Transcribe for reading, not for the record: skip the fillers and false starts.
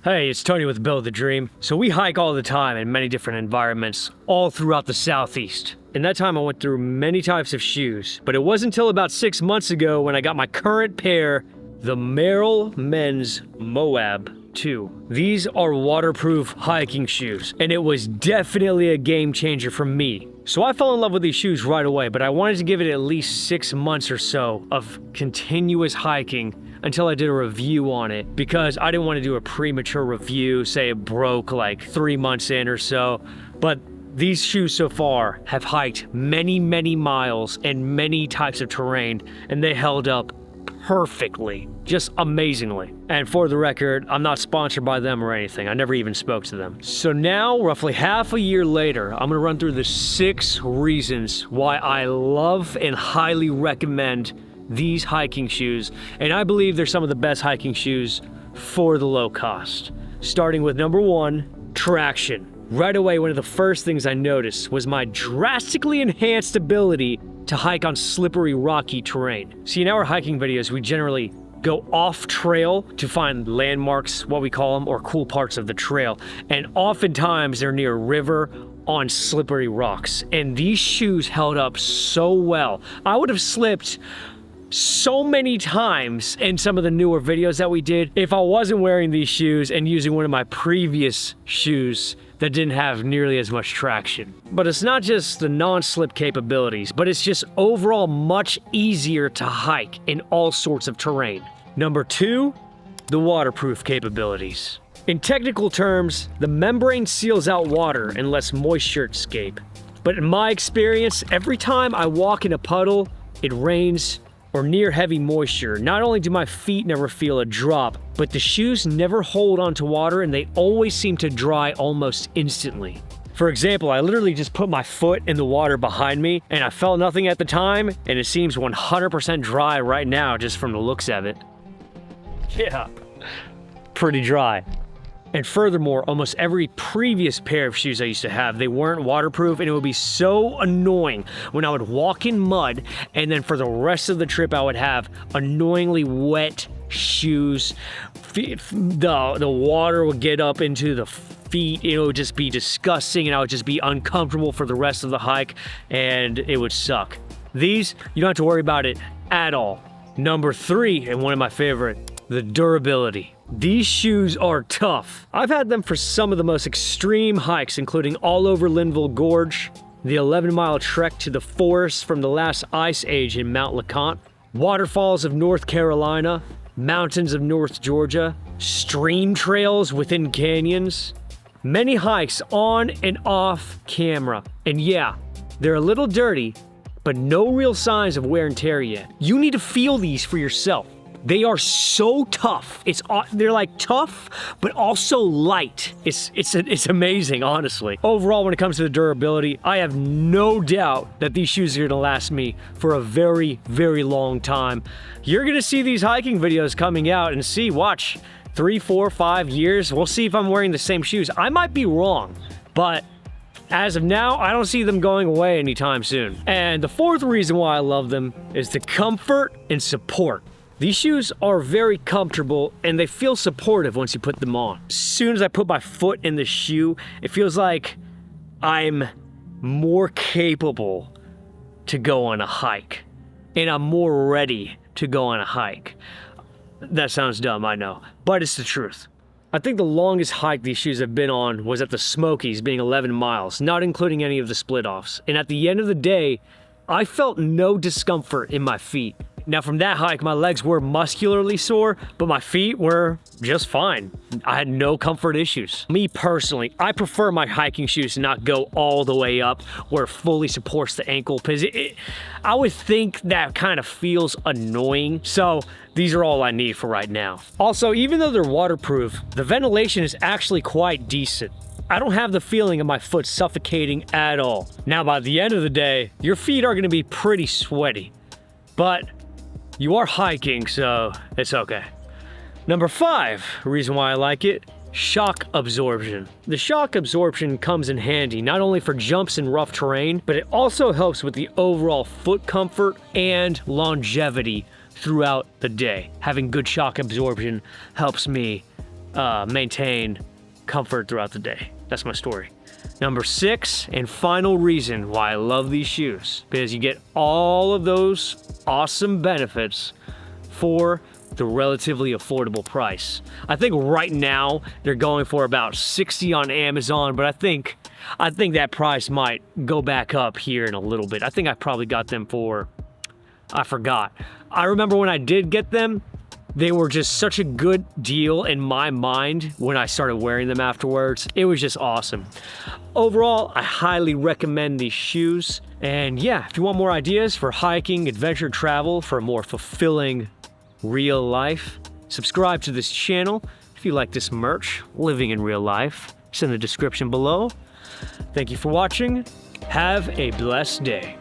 Hey, it's Tony with Build the Dream. So we hike all the time in many different environments, all throughout the Southeast. In that time, I went through many types of shoes, but it wasn't until about 6 months ago when I got my current pair, the Merrell Men's Moab 2. These are waterproof hiking shoes, and it was definitely a game changer for me. So I fell in love with these shoes right away, but I wanted to give it at least 6 months or so of continuous hiking until I did a review on it, because I didn't want to do a premature review, say it broke like 3 months in or so. But these shoes so far have hiked many, many miles and many types of terrain, and they held up perfectly, just amazingly. And for the record, I'm not sponsored by them or anything. I never even spoke to them. So now, roughly half a year later, I'm gonna run through the 6 reasons why I love and highly recommend these hiking shoes, and I believe they're some of the best hiking shoes for the low cost. Starting with number 1, traction. Right away, one of the first things I noticed was my drastically enhanced ability to hike on slippery, rocky terrain. See, in our hiking videos, we generally go off trail to find landmarks, what we call them, or cool parts of the trail, and oftentimes they're near a river on slippery rocks, and these shoes held up so well. I would have slipped so many times in some of the newer videos that we did if I wasn't wearing these shoes and using one of my previous shoes that didn't have nearly as much traction. But it's not just the non-slip capabilities, but it's just overall much easier to hike in all sorts of terrain. Number 2, the waterproof capabilities. In technical terms, the membrane seals out water and lets moisture escape. But in my experience, every time I walk in a puddle, it rains, or near heavy moisture, not only do my feet never feel a drop, but the shoes never hold onto water and they always seem to dry almost instantly. For example, I literally just put my foot in the water behind me and I felt nothing at the time, and it seems 100% dry right now just from the looks of it. Yeah, pretty dry. And furthermore, almost every previous pair of shoes I used to have, they weren't waterproof, and it would be so annoying when I would walk in mud, and then for the rest of the trip I would have annoyingly wet shoes. The water would get up into the feet, it would just be disgusting, and I would just be uncomfortable for the rest of the hike, and it would suck. These, you don't have to worry about it at all. Number 3, and one of my favorite, the durability. These shoes are tough. I've had them for some of the most extreme hikes, including all over Linville Gorge, the 11-mile trek to the forest from the last ice age in Mount LeConte, waterfalls of North Carolina, mountains of North Georgia, stream trails within canyons, many hikes on and off camera. And yeah, they're a little dirty, but no real signs of wear and tear yet. You need to feel these for yourself. They are so tough. They're like tough, but also light. It's amazing, honestly. Overall, when it comes to the durability, I have no doubt that these shoes are gonna last me for a very, very long time. You're gonna see these hiking videos coming out and see, watch, 3, 4, 5 years. We'll see if I'm wearing the same shoes. I might be wrong, but as of now, I don't see them going away anytime soon. And the 4th reason why I love them is the comfort and support. These shoes are very comfortable and they feel supportive once you put them on. As soon as I put my foot in the shoe, it feels like I'm more capable to go on a hike, and I'm more ready to go on a hike. That sounds dumb, I know, but it's the truth. I think the longest hike these shoes have been on was at the Smokies, being 11 miles, not including any of the split-offs. And at the end of the day, I felt no discomfort in my feet. Now from that hike, my legs were muscularly sore, but my feet were just fine. I had no comfort issues. Me personally, I prefer my hiking shoes to not go all the way up where it fully supports the ankle, because I would think that kind of feels annoying. So these are all I need for right now. Also, even though they're waterproof, the ventilation is actually quite decent. I don't have the feeling of my foot suffocating at all. Now by the end of the day, your feet are gonna be pretty sweaty, but you are hiking, so it's okay. Number 5, reason why I like it, shock absorption. The shock absorption comes in handy not only for jumps in rough terrain, but it also helps with the overall foot comfort and longevity throughout the day. Having good shock absorption helps me maintain comfort throughout the day. That's my story. Number 6 and final reason why I love these shoes, because you get all of those awesome benefits for the relatively affordable price. I think right now they're going for about $60 on Amazon, but I think that price might go back up here in a little bit. I think I probably got them for, I forgot. I remember when I did get them, they were just such a good deal in my mind when I started wearing them afterwards. It was just awesome. Overall, I highly recommend these shoes. And yeah, if you want more ideas for hiking, adventure travel, for a more fulfilling real life, subscribe to this channel. If you like this merch, living in real life, it's in the description below. Thank you for watching. Have a blessed day.